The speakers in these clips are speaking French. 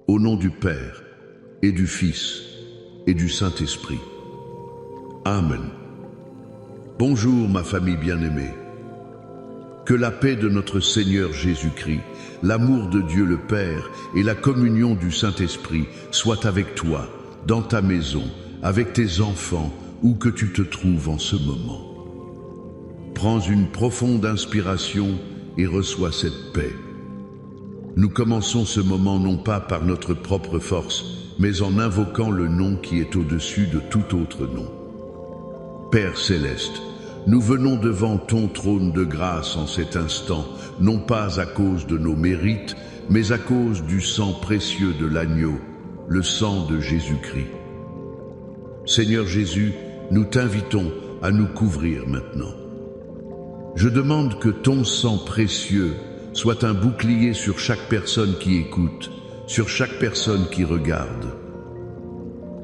Au nom du Père, et du Fils, et du Saint-Esprit. Amen. Bonjour ma famille bien-aimée. Que la paix de notre Seigneur Jésus-Christ, l'amour de Dieu le Père et la communion du Saint-Esprit soient avec toi, dans ta maison, avec tes enfants, où que tu te trouves en ce moment. Prends une profonde inspiration et reçois cette paix. Nous commençons ce moment non pas par notre propre force, mais en invoquant le nom qui est au-dessus de tout autre nom. Père céleste, nous venons devant ton trône de grâce en cet instant, non pas à cause de nos mérites, mais à cause du sang précieux de l'agneau, le sang de Jésus-Christ. Seigneur Jésus, nous t'invitons à nous couvrir maintenant. Je demande que ton sang précieux soit un bouclier sur chaque personne qui écoute, sur chaque personne qui regarde.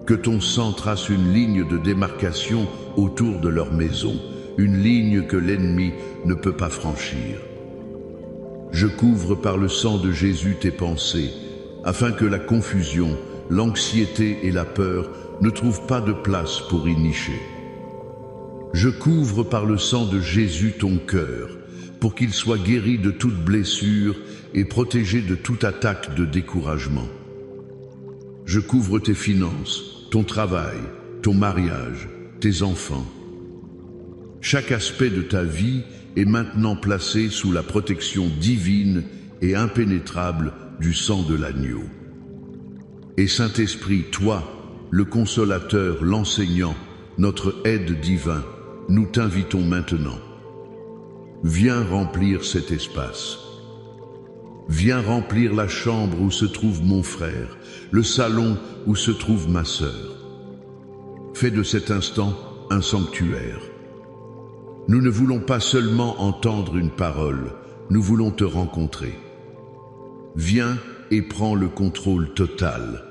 Que ton sang trace une ligne de démarcation autour de leur maison, une ligne que l'ennemi ne peut pas franchir. Je couvre par le sang de Jésus tes pensées, afin que la confusion, l'anxiété et la peur ne trouvent pas de place pour y nicher. Je couvre par le sang de Jésus ton cœur, pour qu'il soit guéri de toute blessure et protégé de toute attaque de découragement. Je couvre tes finances, ton travail, ton mariage, tes enfants. Chaque aspect de ta vie est maintenant placé sous la protection divine et impénétrable du sang de l'agneau. Et Saint-Esprit, toi, le consolateur, l'enseignant, notre aide divin, nous t'invitons maintenant. Viens remplir cet espace. Viens remplir la chambre où se trouve mon frère, le salon où se trouve ma sœur. Fais de cet instant un sanctuaire. Nous ne voulons pas seulement entendre une parole, nous voulons te rencontrer. Viens et prends le contrôle total.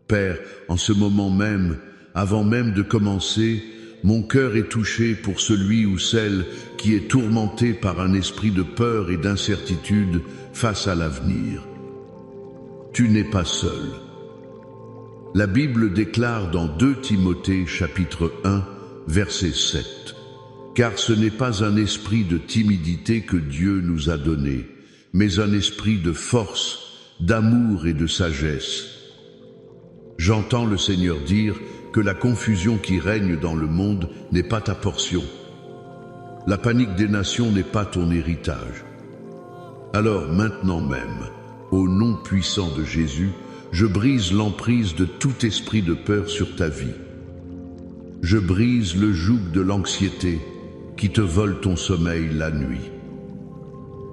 Père, en ce moment même, avant même de commencer, mon cœur est touché pour celui ou celle qui est tourmenté par un esprit de peur et d'incertitude face à l'avenir. Tu n'es pas seul. La Bible déclare dans 2 Timothée chapitre 1, verset 7, « Car ce n'est pas un esprit de timidité que Dieu nous a donné, mais un esprit de force, d'amour et de sagesse. » J'entends le Seigneur dire que la confusion qui règne dans le monde n'est pas ta portion. La panique des nations n'est pas ton héritage. Alors maintenant même, au nom puissant de Jésus, je brise l'emprise de tout esprit de peur sur ta vie. Je brise le joug de l'anxiété qui te vole ton sommeil la nuit.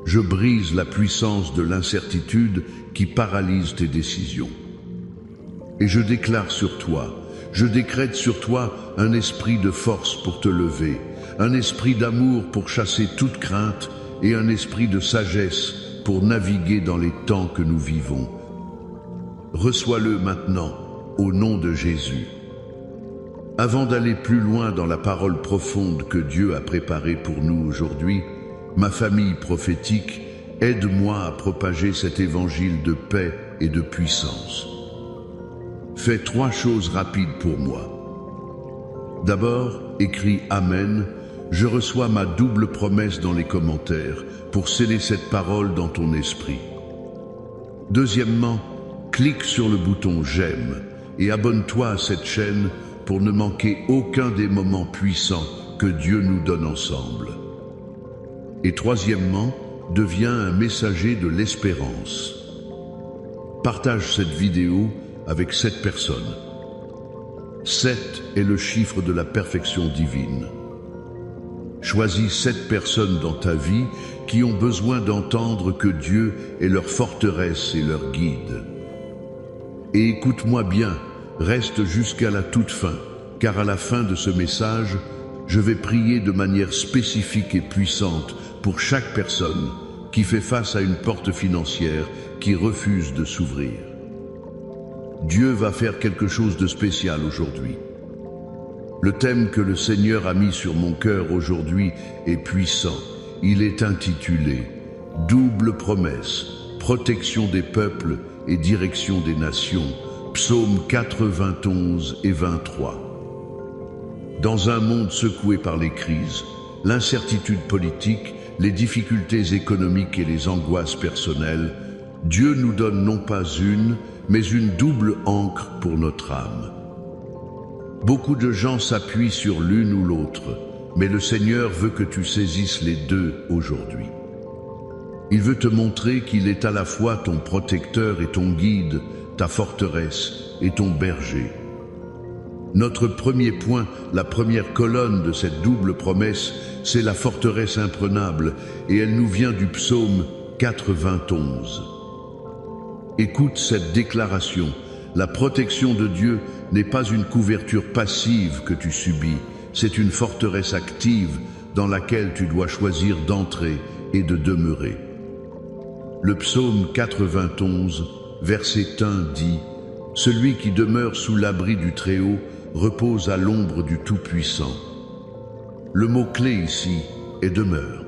Je brise la puissance de l'incertitude qui paralyse tes décisions. Et je déclare sur toi, je décrète sur toi un esprit de force pour te lever, un esprit d'amour pour chasser toute crainte et un esprit de sagesse pour naviguer dans les temps que nous vivons. Reçois-le maintenant, au nom de Jésus. Avant d'aller plus loin dans la parole profonde que Dieu a préparée pour nous aujourd'hui, ma famille prophétique, aide-moi à propager cet évangile de paix et de puissance. Fais 3 choses rapides pour moi. D'abord, écris Amen. Je reçois ma double promesse dans les commentaires pour sceller cette parole dans ton esprit. Deuxièmement, clique sur le bouton J'aime et abonne-toi à cette chaîne pour ne manquer aucun des moments puissants que Dieu nous donne ensemble. Et troisièmement, deviens un messager de l'espérance. Partage cette vidéo avec 7 personnes. 7 est le chiffre de la perfection divine. Choisis 7 personnes dans ta vie qui ont besoin d'entendre que Dieu est leur forteresse et leur guide. Et écoute-moi bien, reste jusqu'à la toute fin, car à la fin de ce message, je vais prier de manière spécifique et puissante pour chaque personne qui fait face à une porte financière qui refuse de s'ouvrir. Dieu va faire quelque chose de spécial aujourd'hui. Le thème que le Seigneur a mis sur mon cœur aujourd'hui est puissant. Il est intitulé « Double promesse, protection des peuples et direction des nations. Psaume 91 et 23. Dans un monde secoué par les crises, l'incertitude politique, les difficultés économiques et les angoisses personnelles, Dieu nous donne non pas une, mais une double ancre pour notre âme. Beaucoup de gens s'appuient sur l'une ou l'autre, mais le Seigneur veut que tu saisisses les deux aujourd'hui. Il veut te montrer qu'il est à la fois ton protecteur et ton guide, ta forteresse et ton berger. Notre premier point, la première colonne de cette double promesse, c'est la forteresse imprenable, et elle nous vient du psaume 91. Écoute cette déclaration. La protection de Dieu n'est pas une couverture passive que tu subis, c'est une forteresse active dans laquelle tu dois choisir d'entrer et de demeurer. Le psaume 91, verset 1 dit « Celui qui demeure sous l'abri du Très-Haut repose à l'ombre du Tout-Puissant ». Le mot-clé ici est « demeure ».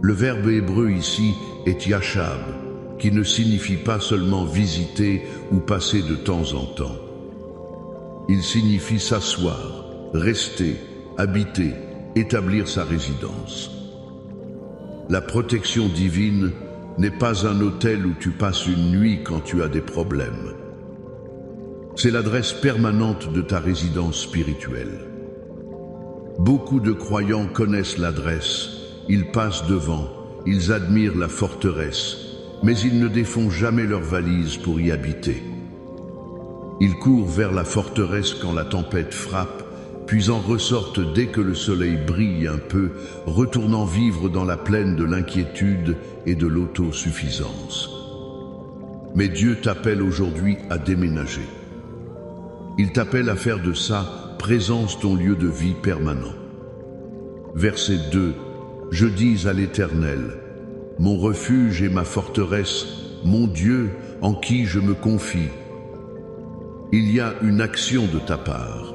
Le verbe hébreu ici est « yashab », qui ne signifie pas seulement visiter ou passer de temps en temps. Il signifie s'asseoir, rester, habiter, établir sa résidence. La protection divine n'est pas un hôtel où tu passes une nuit quand tu as des problèmes. C'est l'adresse permanente de ta résidence spirituelle. Beaucoup de croyants connaissent l'adresse, ils passent devant, ils admirent la forteresse, mais ils ne défont jamais leurs valises pour y habiter. Ils courent vers la forteresse quand la tempête frappe, puis en ressortent dès que le soleil brille un peu, retournant vivre dans la plaine de l'inquiétude et de l'autosuffisance. Mais Dieu t'appelle aujourd'hui à déménager. Il t'appelle à faire de sa présence ton lieu de vie permanent. Verset 2. Je dis à l'Éternel, mon refuge et ma forteresse, mon Dieu en qui je me confie. Il y a une action de ta part.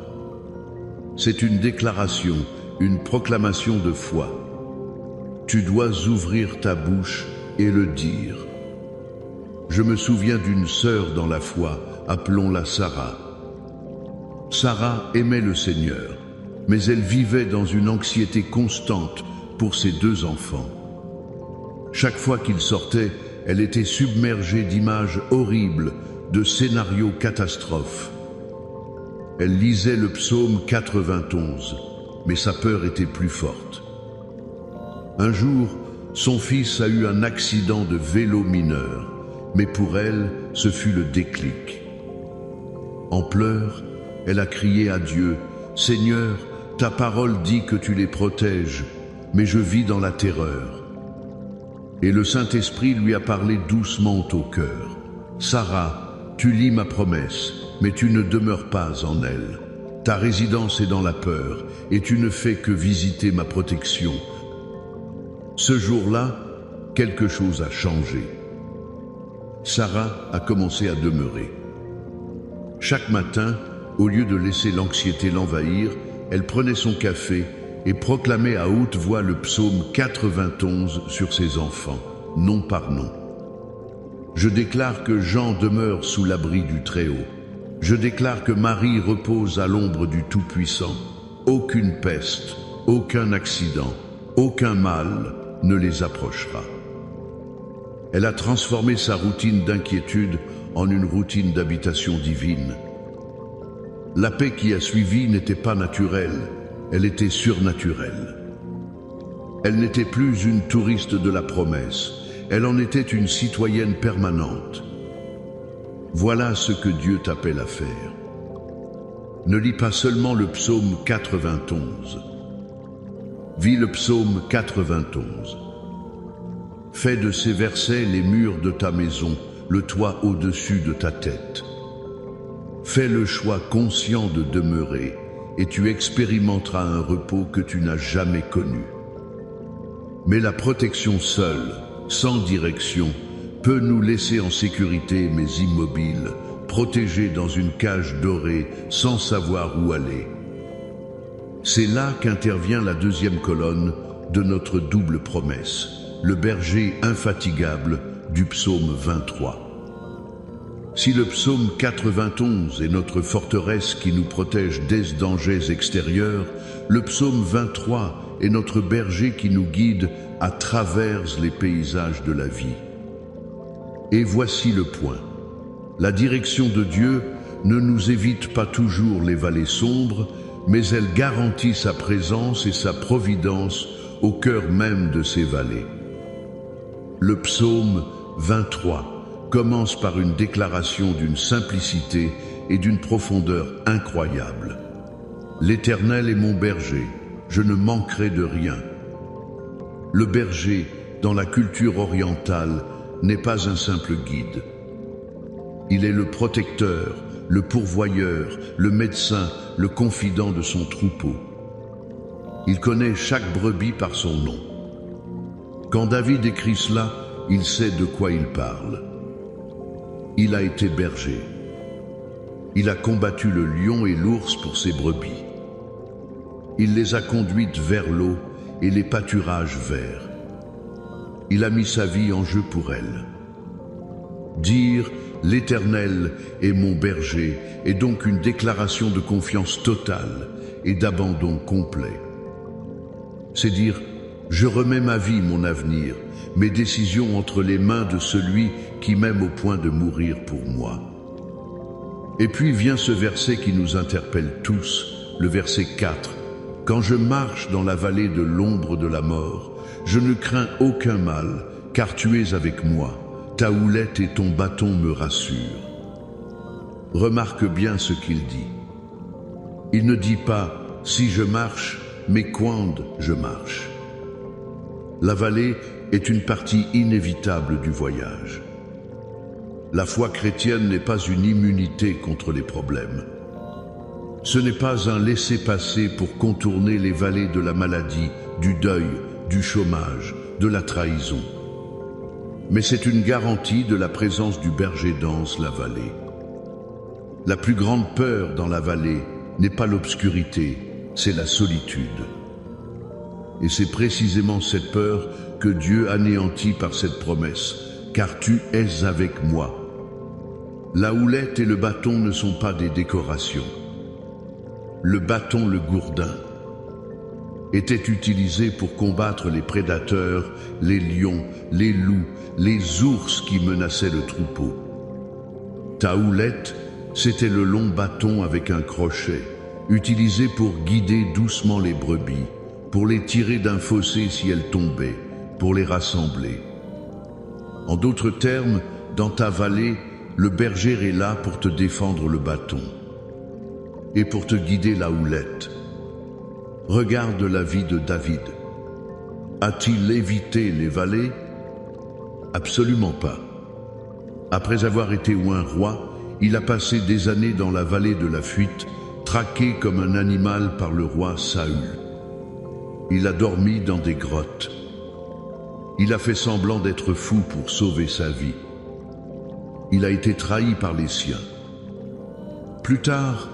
C'est une déclaration, une proclamation de foi. Tu dois ouvrir ta bouche et le dire. Je me souviens d'une sœur dans la foi, appelons-la Sarah. Sarah aimait le Seigneur, mais elle vivait dans une anxiété constante pour ses 2 enfants. Chaque fois qu'ils sortaient, elle était submergée d'images horribles, de scénarios catastrophes. Elle lisait le psaume 91, mais sa peur était plus forte. Un jour, son fils a eu un accident de vélo mineur, mais pour elle, ce fut le déclic. En pleurs, elle a crié à Dieu, « Seigneur, ta parole dit que tu les protèges, mais je vis dans la terreur. » Et le Saint-Esprit lui a parlé doucement au cœur. « Sarah, tu lis ma promesse, mais tu ne demeures pas en elle. Ta résidence est dans la peur, et tu ne fais que visiter ma protection. » Ce jour-là, quelque chose a changé. Sarah a commencé à demeurer. Chaque matin, au lieu de laisser l'anxiété l'envahir, elle prenait son café et proclamait à haute voix le psaume 91 sur ses enfants, nom par nom. Je déclare que Jean demeure sous l'abri du Très-Haut. Je déclare que Marie repose à l'ombre du Tout-Puissant. Aucune peste, aucun accident, aucun mal ne les approchera. Elle a transformé sa routine d'inquiétude en une routine d'habitation divine. La paix qui a suivi n'était pas naturelle, elle était surnaturelle. Elle n'était plus une touriste de la promesse, elle en était une citoyenne permanente. Voilà ce que Dieu t'appelle à faire. Ne lis pas seulement le psaume 91. Vis le psaume 91. Fais de ces versets les murs de ta maison, le toit au-dessus de ta tête. Fais le choix conscient de demeurer et tu expérimenteras un repos que tu n'as jamais connu. Mais la protection seule, sans direction, peut nous laisser en sécurité mais immobiles, protégés dans une cage dorée sans savoir où aller. C'est là qu'intervient la deuxième colonne de notre double promesse, le berger infatigable du psaume 23. Si le psaume 91 est notre forteresse qui nous protège des dangers extérieurs, le psaume 23 est notre berger qui nous guide à travers les paysages de la vie. Et voici le point. La direction de Dieu ne nous évite pas toujours les vallées sombres, mais elle garantit sa présence et sa providence au cœur même de ces vallées. Le psaume 23 commence par une déclaration d'une simplicité et d'une profondeur incroyable. L'Éternel est mon berger, je ne manquerai de rien. Le berger, dans la culture orientale, n'est pas un simple guide. Il est le protecteur, le pourvoyeur, le médecin, le confident de son troupeau. Il connaît chaque brebis par son nom. Quand David écrit cela, il sait de quoi il parle. Il a été berger. Il a combattu le lion et l'ours pour ses brebis. Il les a conduites vers l'eau et les pâturages verts. Il a mis sa vie en jeu pour elles. Dire « L'Éternel est mon berger » est donc une déclaration de confiance totale et d'abandon complet. C'est dire « Je remets ma vie, mon avenir, mes décisions entre les mains de celui qui m'aime au point de mourir pour moi. » Et puis vient ce verset qui nous interpelle tous, le verset 4. « Quand je marche dans la vallée de l'ombre de la mort, je ne crains aucun mal, car tu es avec moi. Ta houlette et ton bâton me rassurent. » Remarque bien ce qu'il dit. Il ne dit pas « si je marche », mais « quand je marche ». La vallée est une partie inévitable du voyage. La foi chrétienne n'est pas une immunité contre les problèmes. Ce n'est pas un laisser-passer pour contourner les vallées de la maladie, du deuil, du chômage, de la trahison. Mais c'est une garantie de la présence du berger dans la vallée. La plus grande peur dans la vallée n'est pas l'obscurité, c'est la solitude. Et c'est précisément cette peur que Dieu anéantit par cette promesse, « Car tu es avec moi ». La houlette et le bâton ne sont pas des décorations. Le bâton, le gourdin, était utilisé pour combattre les prédateurs, les lions, les loups, les ours qui menaçaient le troupeau. Ta houlette, c'était le long bâton avec un crochet, utilisé pour guider doucement les brebis, pour les tirer d'un fossé si elles tombaient, pour les rassembler. En d'autres termes, dans ta vallée, le berger est là pour te défendre le bâton et pour te guider la houlette. Regarde la vie de David. A-t-il évité les vallées? Absolument pas. Après avoir été oint roi, il a passé des années dans la vallée de la fuite, traqué comme un animal par le roi Saül. Il a dormi dans des grottes. Il a fait semblant d'être fou pour sauver sa vie. Il a été trahi par les siens. Plus tard,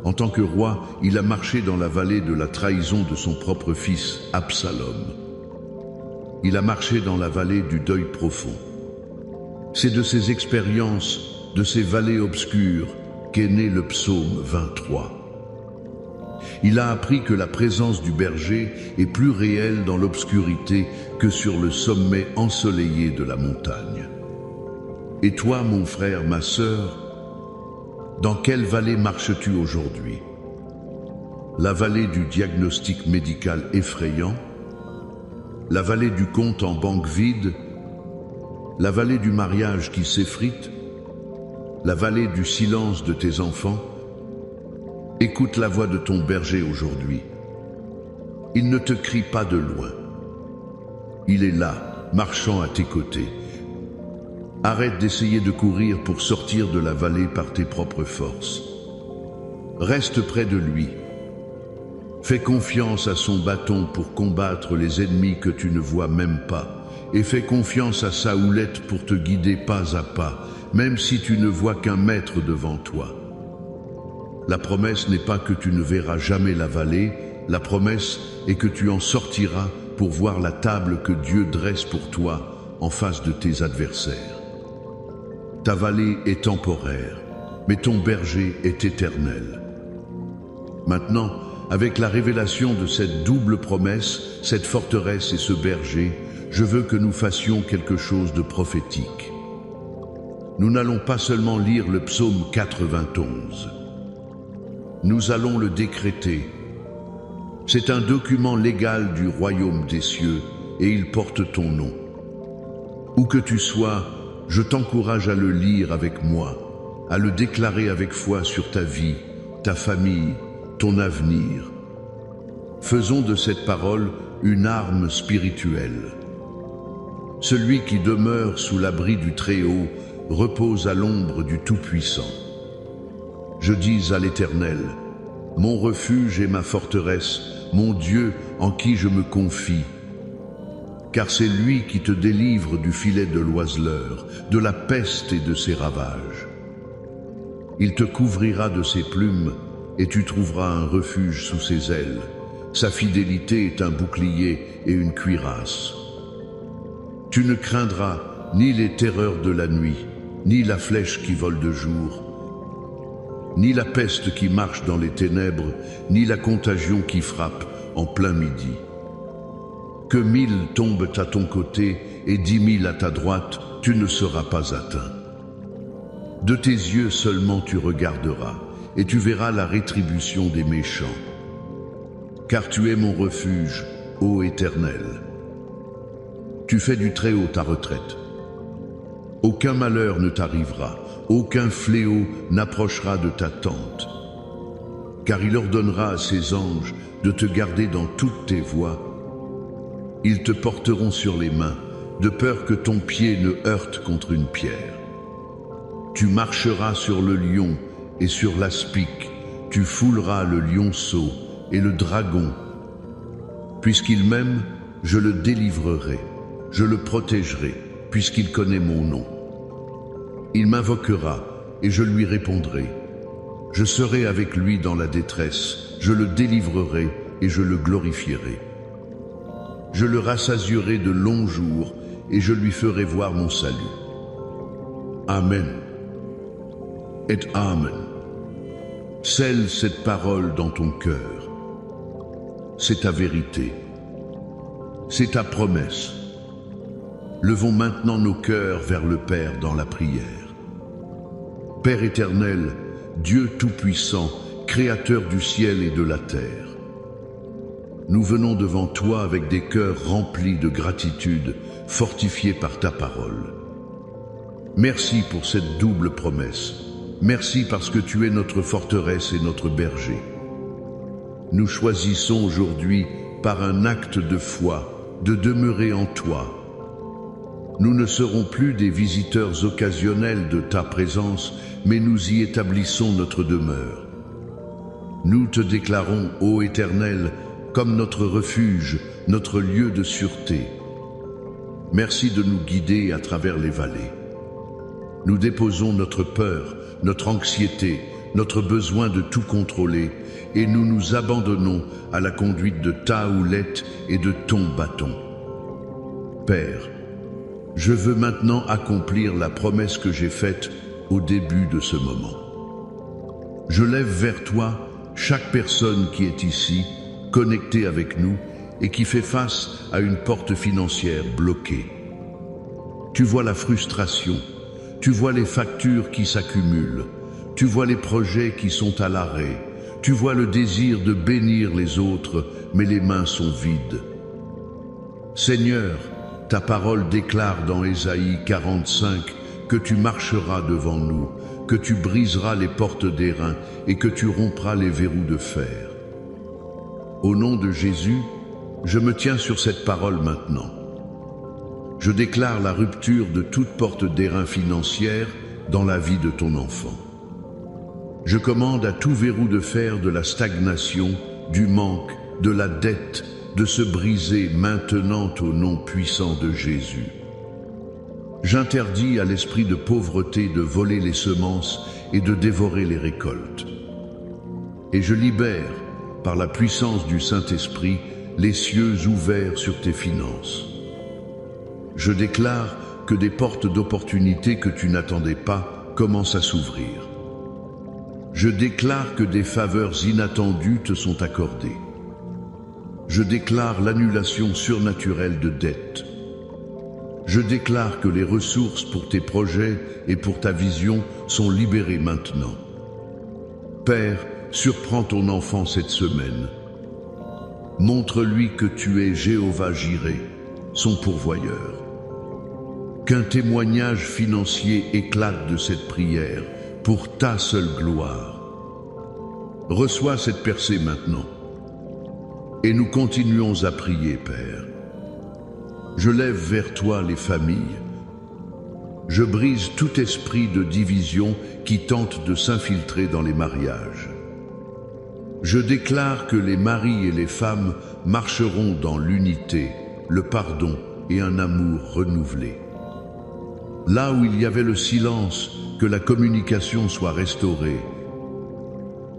en tant que roi, il a marché dans la vallée de la trahison de son propre fils, Absalom. Il a marché dans la vallée du deuil profond. C'est de ces expériences, de ces vallées obscures, qu'est né le psaume 23. Il a appris que la présence du berger est plus réelle dans l'obscurité que sur le sommet ensoleillé de la montagne. Et toi, mon frère, ma sœur, dans quelle vallée marches-tu aujourd'hui? La vallée du diagnostic médical effrayant? La vallée du compte en banque vide? La vallée du mariage qui s'effrite? La vallée du silence de tes enfants? Écoute la voix de ton berger aujourd'hui. Il ne te crie pas de loin. Il est là, marchant à tes côtés. Arrête d'essayer de courir pour sortir de la vallée par tes propres forces. Reste près de lui. Fais confiance à son bâton pour combattre les ennemis que tu ne vois même pas. Et fais confiance à sa houlette pour te guider pas à pas, même si tu ne vois qu'un mètre devant toi. La promesse n'est pas que tu ne verras jamais la vallée, la promesse est que tu en sortiras pour voir la table que Dieu dresse pour toi en face de tes adversaires. Ta vallée est temporaire, mais ton berger est éternel. Maintenant, avec la révélation de cette double promesse, cette forteresse et ce berger, je veux que nous fassions quelque chose de prophétique. Nous n'allons pas seulement lire le psaume 91. Nous allons le décréter. C'est un document légal du royaume des cieux et il porte ton nom. Où que tu sois, je t'encourage à le lire avec moi, à le déclarer avec foi sur ta vie, ta famille, ton avenir. Faisons de cette parole une arme spirituelle. Celui qui demeure sous l'abri du Très-Haut repose à l'ombre du Tout-Puissant. Je dis à l'Éternel, mon refuge et ma forteresse, mon Dieu en qui je me confie. Car c'est lui qui te délivre du filet de l'oiseleur, de la peste et de ses ravages. Il te couvrira de ses plumes et tu trouveras un refuge sous ses ailes. Sa fidélité est un bouclier et une cuirasse. Tu ne craindras ni les terreurs de la nuit, ni la flèche qui vole de jour, ni la peste qui marche dans les ténèbres, ni la contagion qui frappe en plein midi. Que 1000 tombent à ton côté et 10 000 à ta droite, tu ne seras pas atteint. De tes yeux seulement tu regarderas, et tu verras la rétribution des méchants. Car tu es mon refuge, ô Éternel. Tu fais du Très-Haut ta retraite. Aucun malheur ne t'arrivera, aucun fléau n'approchera de ta tente. Car il ordonnera à ses anges de te garder dans toutes tes voies. Ils te porteront sur les mains, de peur que ton pied ne heurte contre une pierre. Tu marcheras sur le lion et sur l'aspic, tu fouleras le lionceau et le dragon. Puisqu'il m'aime, je le délivrerai, je le protégerai, puisqu'il connaît mon nom. Il m'invoquera et je lui répondrai. Je serai avec lui dans la détresse, je le délivrerai et je le glorifierai. Je le rassasierai de longs jours et je lui ferai voir mon salut. Amen. Et Amen. Scelle cette parole dans ton cœur. C'est ta vérité. C'est ta promesse. Levons maintenant nos cœurs vers le Père dans la prière. Père éternel, Dieu tout-puissant, Créateur du ciel et de la terre, nous venons devant toi avec des cœurs remplis de gratitude, fortifiés par ta parole. Merci pour cette double promesse. Merci parce que tu es notre forteresse et notre berger. Nous choisissons aujourd'hui, par un acte de foi, de demeurer en toi. Nous ne serons plus des visiteurs occasionnels de ta présence, mais nous y établissons notre demeure. Nous te déclarons, ô Éternel, comme notre refuge, notre lieu de sûreté. Merci de nous guider à travers les vallées. Nous déposons notre peur, notre anxiété, notre besoin de tout contrôler, et nous nous abandonnons à la conduite de ta houlette et de ton bâton. Père, je veux maintenant accomplir la promesse que j'ai faite au début de ce moment. Je lève vers toi chaque personne qui est ici, connectée avec nous et qui fait face à une porte financière bloquée. Tu vois la frustration, tu vois les factures qui s'accumulent, tu vois les projets qui sont à l'arrêt, tu vois le désir de bénir les autres, mais les mains sont vides. Seigneur, ta parole déclare dans Ésaïe 45 que tu marcheras devant nous, que tu briseras les portes d'airain et que tu rompras les verrous de fer. Au nom de Jésus, je me tiens sur cette parole maintenant. Je déclare la rupture de toute porte d'airain financière dans la vie de ton enfant. Je commande à tout verrou de fer de la stagnation, du manque, de la dette, de se briser maintenant au nom puissant de Jésus. J'interdis à l'esprit de pauvreté de voler les semences et de dévorer les récoltes. Et je libère, par la puissance du Saint-Esprit, les cieux ouverts sur tes finances. Je déclare que des portes d'opportunités que tu n'attendais pas commencent à s'ouvrir. Je déclare que des faveurs inattendues te sont accordées. Je déclare l'annulation surnaturelle de dettes. Je déclare que les ressources pour tes projets et pour ta vision sont libérées maintenant. Père, surprends ton enfant cette semaine. Montre-lui que tu es Jéhovah Jireh, son pourvoyeur. Qu'un témoignage financier éclate de cette prière pour ta seule gloire. Reçois cette percée maintenant. Et nous continuons à prier, Père. Je lève vers toi les familles. Je brise tout esprit de division qui tente de s'infiltrer dans les mariages. Je déclare que les maris et les femmes marcheront dans l'unité, le pardon et un amour renouvelé. Là où il y avait le silence, que la communication soit restaurée.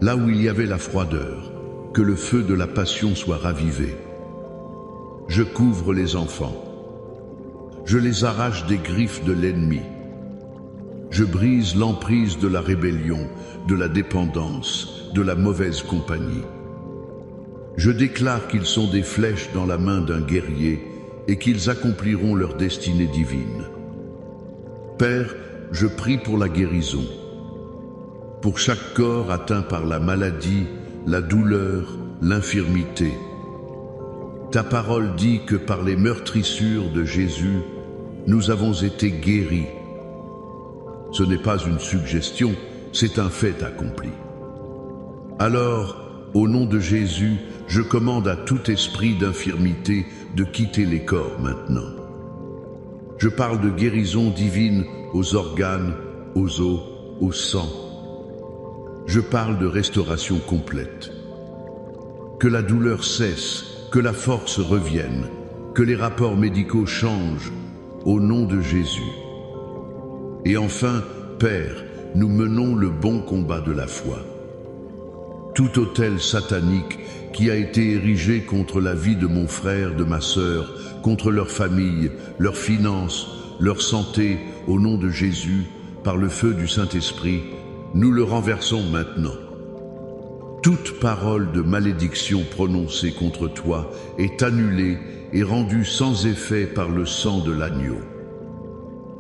Là où il y avait la froideur, que le feu de la passion soit ravivé. Je couvre les enfants. Je les arrache des griffes de l'ennemi. Je brise l'emprise de la rébellion, de la dépendance, de la mauvaise compagnie. Je déclare qu'ils sont des flèches dans la main d'un guerrier et qu'ils accompliront leur destinée divine. Père, je prie pour la guérison. Pour chaque corps atteint par la maladie, la douleur, l'infirmité. Ta parole dit que par les meurtrissures de Jésus, nous avons été guéris. Ce n'est pas une suggestion, c'est un fait accompli. Alors, au nom de Jésus, je commande à tout esprit d'infirmité de quitter les corps maintenant. Je parle de guérison divine aux organes, aux os, au sang. Je parle de restauration complète. Que la douleur cesse, que la force revienne, que les rapports médicaux changent, au nom de Jésus. Et enfin, Père, nous menons le bon combat de la foi. Tout autel satanique qui a été érigé contre la vie de mon frère, de ma sœur, contre leur famille, leurs finances, leur santé, au nom de Jésus, par le feu du Saint-Esprit, nous le renversons maintenant. Toute parole de malédiction prononcée contre toi est annulée et rendue sans effet par le sang de l'agneau.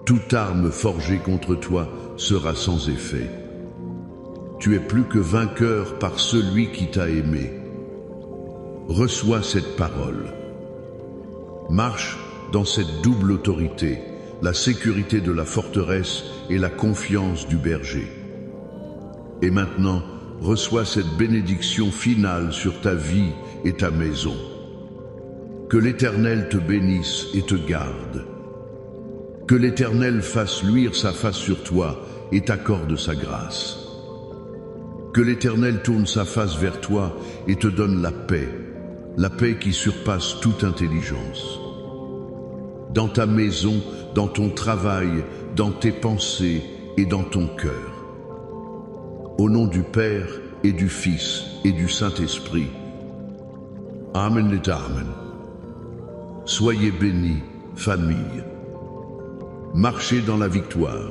Toute arme forgée contre toi sera sans effet. Tu es plus que vainqueur par celui qui t'a aimé. Reçois cette parole. Marche dans cette double autorité, la sécurité de la forteresse et la confiance du berger. Et maintenant, reçois cette bénédiction finale sur ta vie et ta maison. Que l'Éternel te bénisse et te garde. Que l'Éternel fasse luire sa face sur toi et t'accorde sa grâce. Que l'Éternel tourne sa face vers toi et te donne la paix qui surpasse toute intelligence. Dans ta maison, dans ton travail, dans tes pensées et dans ton cœur. Au nom du Père et du Fils et du Saint-Esprit. Amen et Amen. Soyez bénis, famille. Marchez dans la victoire.